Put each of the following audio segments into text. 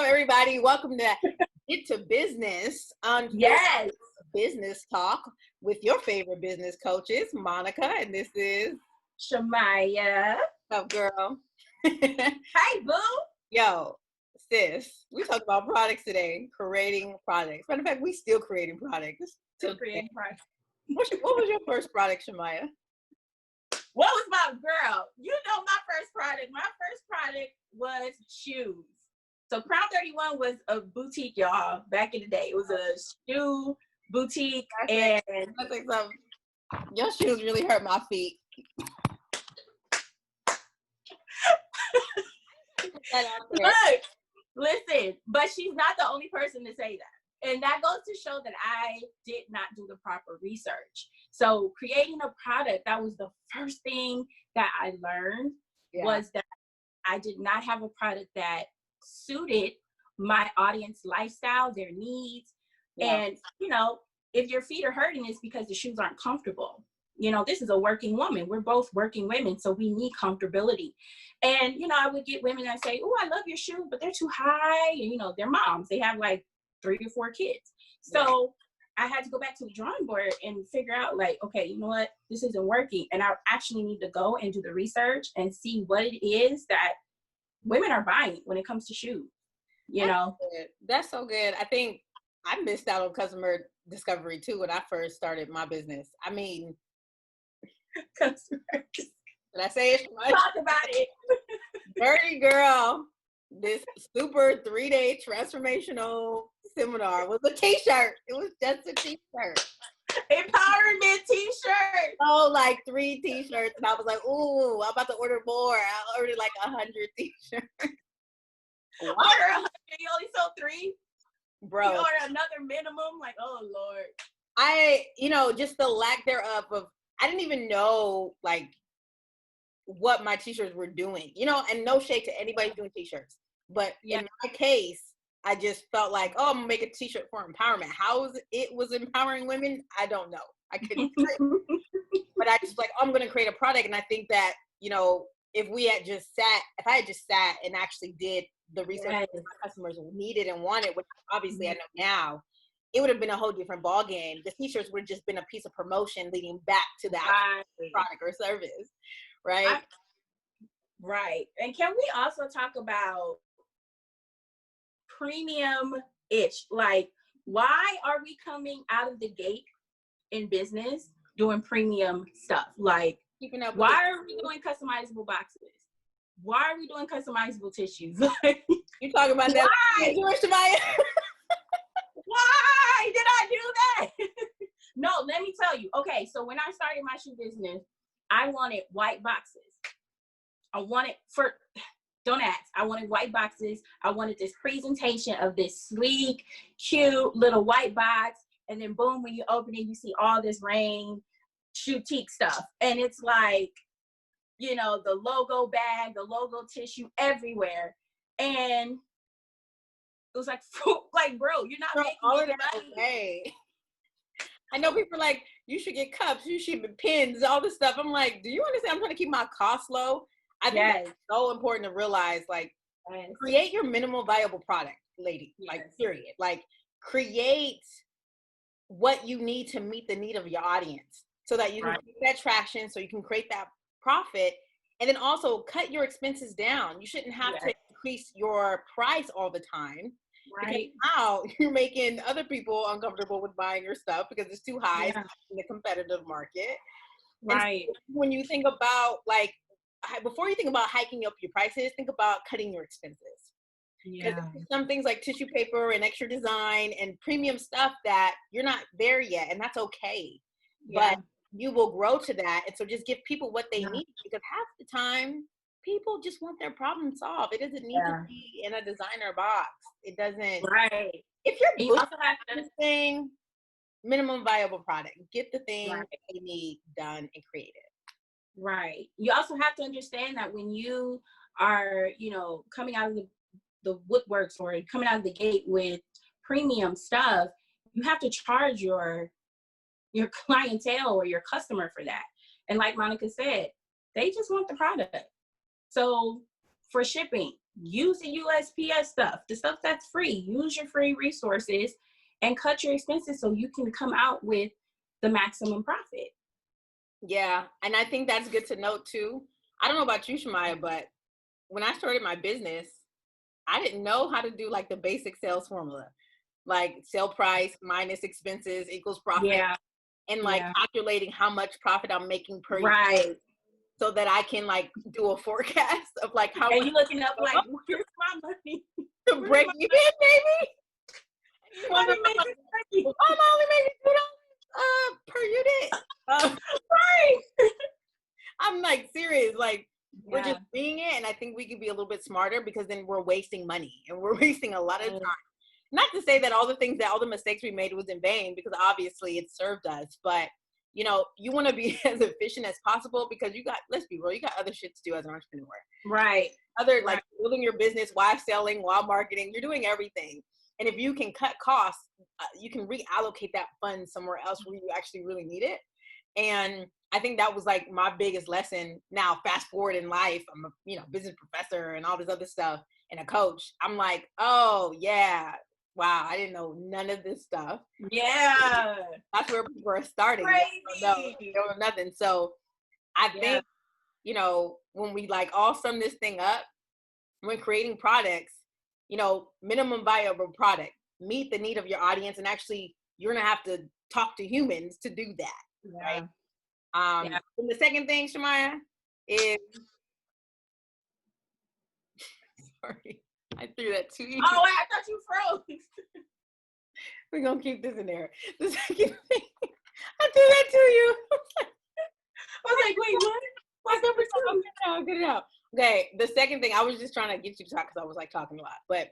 everybody. Welcome to Get to Business on Yes. Business Talk with your favorite business coaches, Monica, and this is Shemaiah. What's up, girl? Hi, boo. Yo, sis, we talked about products today, creating products. Matter of fact, we still creating products. Still creating products. What was your first product, Shemaiah? What was my girl? You know my first product. My first product was shoes. So Crown 31 was a boutique, y'all, back in the day. It was a shoe boutique. I think something. Your shoes really hurt my feet. Look, listen, but she's not the only person to say that. And that goes to show that I did not do the proper research. So creating a product, that was the first thing that I learned was that I did not have a product that suited my audience lifestyle, their needs. And, you know, if your feet are hurting, it's because the shoes aren't comfortable. You know, this is a working woman. We're both working women, so we need comfortability. And, you know, I would get women that say, oh, I love your shoes, but they're too high. And, you know, they're moms. They have like 3 to 4 kids. So I had to go back to the drawing board and figure out like, okay, you know what? This isn't working. And I actually need to go and do the research and see what it is that women are buying when it comes to shoes, you know? That's so good. I think I missed out on customer discovery too when I first started my business. I mean, customers. Did I say it? Talk about it. Dirty girl. This super 3-day transformational seminar was a t-shirt. It was just a t-shirt. Empowerment t-shirt. Oh, like 3 t-shirts. And I was like, ooh, I'm about to order more. I ordered like 100 t-shirts. Order 100. You only sold 3? Bro. You order another minimum? Like, oh, Lord. Just the lack thereof of, I didn't even know, like, what my t-shirts were doing, and no shade to anybody doing t-shirts. But in my case, I just felt like, oh, I'm gonna make a t-shirt for empowerment. How it was empowering women, I don't know. I couldn't but I just like, I'm gonna create a product. And I think that, if I had just sat and actually did the research that my customers needed and wanted, which obviously I know now, it would have been a whole different ball game. The t-shirts would have just been a piece of promotion leading back to the actual product or service. Right. Right. And can we also talk about premium-ish? Like, why are we coming out of the gate in business doing premium stuff? Like, why are we doing customizable boxes? Why are we doing customizable tissues? You talking about that? Why did I do that? No, let me tell you. Okay, so when I started my shoe business, I wanted white boxes. I wanted white boxes. I wanted this presentation of this sleek, cute little white box. And then boom, when you open it, you see all this rain shoe-tique stuff. And it's like, the logo bag, the logo tissue everywhere. And it was like, bro, you're not making all of that money. Okay. I know people are like, you should get cups, you should get pins, all this stuff. I'm like, do you understand? I'm trying to keep my costs low. I think that's so important to realize, like, create your minimal viable product, lady, like, period. Like, create what you need to meet the need of your audience so that you can get that traction, so you can create that profit. And then also cut your expenses down. You shouldn't have to increase your price all the time. Right. Because now you're making other people uncomfortable with buying your stuff because it's too high in the competitive market. Right. So when you think about, like, before you think about hiking up your prices, think about cutting your expenses. Because some things like tissue paper and extra design and premium stuff that you're not there yet, and that's okay. But you will grow to that. And so just give people what they need, because half the time people just want their problem solved. It doesn't need to be in a designer box. It doesn't. Right. If you're thing, minimum viable product, get the thing that they need done and created. Right. You also have to understand that when you are, coming out of the woodworks or coming out of the gate with premium stuff, you have to charge your clientele or your customer for that. And like Monica said, they just want the product. So for shipping, use the USPS stuff, the stuff that's free. Use your free resources and cut your expenses so you can come out with the maximum profit. Yeah, and I think that's good to note too. I don't know about you, Shemaiah, but when I started my business, I didn't know how to do like the basic sales formula, like sale price minus expenses equals profit, Yeah. and like calculating how much profit I'm making per year, Right. so that I can like do a forecast of like how And much you looking up like, where's my money? to break even, baby. I'm only making $2 per unit. right. I'm like serious, like we're Yeah. just seeing it, and I think we could be a little bit smarter, because then we're wasting money and we're wasting a lot of time. Not to say that all the mistakes we made was in vain, because obviously it served us, but you know, you want to be as efficient as possible, because let's be real, you got other shit to do as an entrepreneur. Right. Like building your business while selling, while marketing, you're doing everything. And if you can cut costs, you can reallocate that fund somewhere else where you actually really need it. And I think that was like my biggest lesson. Now, fast forward in life, I'm a business professor and all this other stuff and a coach. I'm like, oh yeah, wow, I didn't know none of this stuff. Yeah. That's where people are starting. They don't know nothing. So I think, when we like all sum this thing up, when creating products, minimum viable product, meet the need of your audience, and actually you're gonna have to talk to humans to do that. Right. And the second thing, Shemaiah, is sorry, I threw that to you. Oh, I thought you froze. We're gonna keep this in there. The second thing, I threw that to you. I was like, wait, what? What's number two? Get it out. Okay, the second thing, I was just trying to get you to talk because I was like talking a lot. But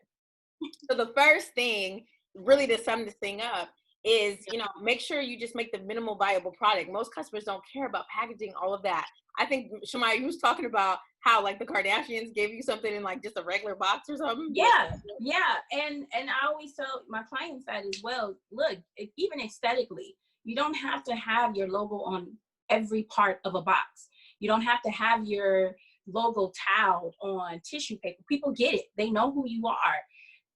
so the first thing, really to sum this thing up, is make sure you just make the minimal viable product. Most customers don't care about packaging, all of that. I think Shemaiah, you was talking about how like the Kardashians gave you something in like just a regular box or something. Yeah. And I always tell my clients that as well. Look, even aesthetically, you don't have to have your logo on every part of a box. You don't have to have your logo tiled on tissue paper. People get it. They know who you are.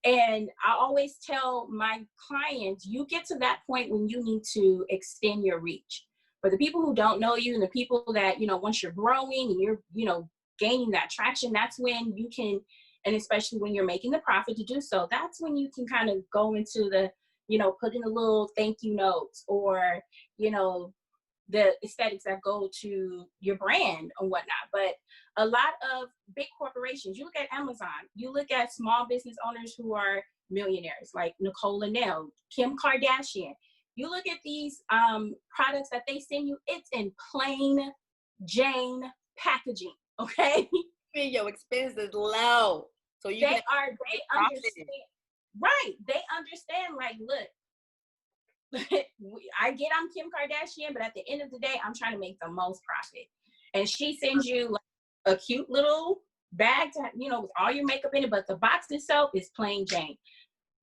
And I always tell my clients, you get to that point when you need to extend your reach. For the people who don't know you and the people that, once you're growing and you're, gaining that traction, that's when you can, and especially when you're making the profit to do so, that's when you can kind of go into the, put in a little thank you notes or, the aesthetics that go to your brand and whatnot. But a lot of big corporations, you look at Amazon, you look at small business owners who are millionaires like Nicole Linnell, Kim Kardashian. You look at these products that they send you, it's in plain Jane packaging, okay? Your expense is low. So they understand. Right. They understand, like, look, I get I'm Kim Kardashian, but at the end of the day, I'm trying to make the most profit. And she sends you like a cute little bag to, with all your makeup in it, but the box itself is plain Jane.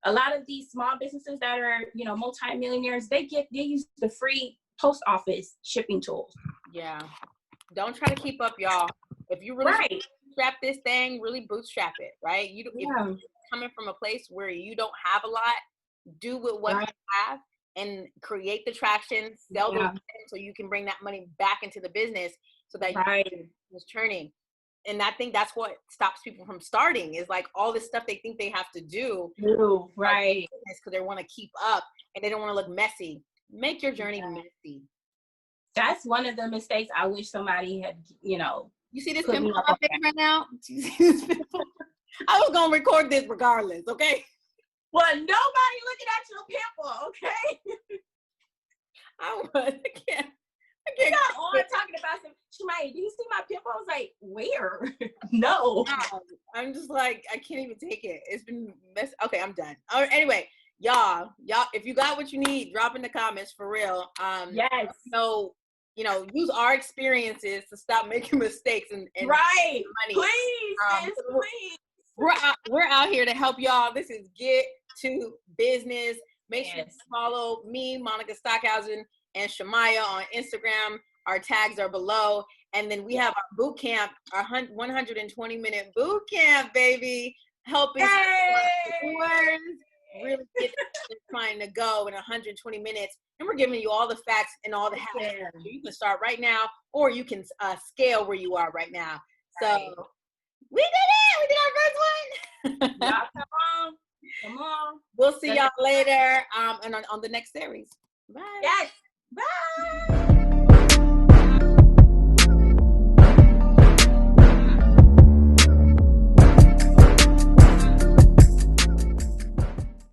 A lot of these small businesses that are, multi-millionaires, they use the free post office shipping tools. Yeah. Don't try to keep up, y'all. If you really bootstrap this thing, really bootstrap it, right? If you're coming from a place where you don't have a lot, do with what you have and create the traction, sell those things so you can bring that money back into the business so that it's churning. And I think that's what stops people from starting is like all this stuff they think they have to do. Right. Because they want to keep up and they don't want to look messy. Make your journey messy. That's one of the mistakes I wish somebody had, You see this pimple on my face right now? You see this pimple? I was going to record this regardless, okay? Well, nobody looking at your pimple, okay? I can't. You got on talking about some, Shemaiah, do you see my pimple? I was like, where? No. I'm just like, I can't even take it. It's been messy. Okay, I'm done. Anyway, y'all, if you got what you need, drop in the comments for real. Yes. So, use our experiences to stop making mistakes and right. Money. Please, please. We're out here to help y'all. This is Get to Business. Make sure you follow me, Monica Stockhausen, and Shemaiah on Instagram. Our tags are below. And then we have our boot camp, our 120-minute boot camp, baby, helping entrepreneurs really get trying to go in 120 minutes. And we're giving you all the facts and all the hacks. So you can start right now, or you can scale where you are right now. So we did it. We did our first one. Y'all come on. We'll see y'all later and on the next series. Bye. Yes. Bye.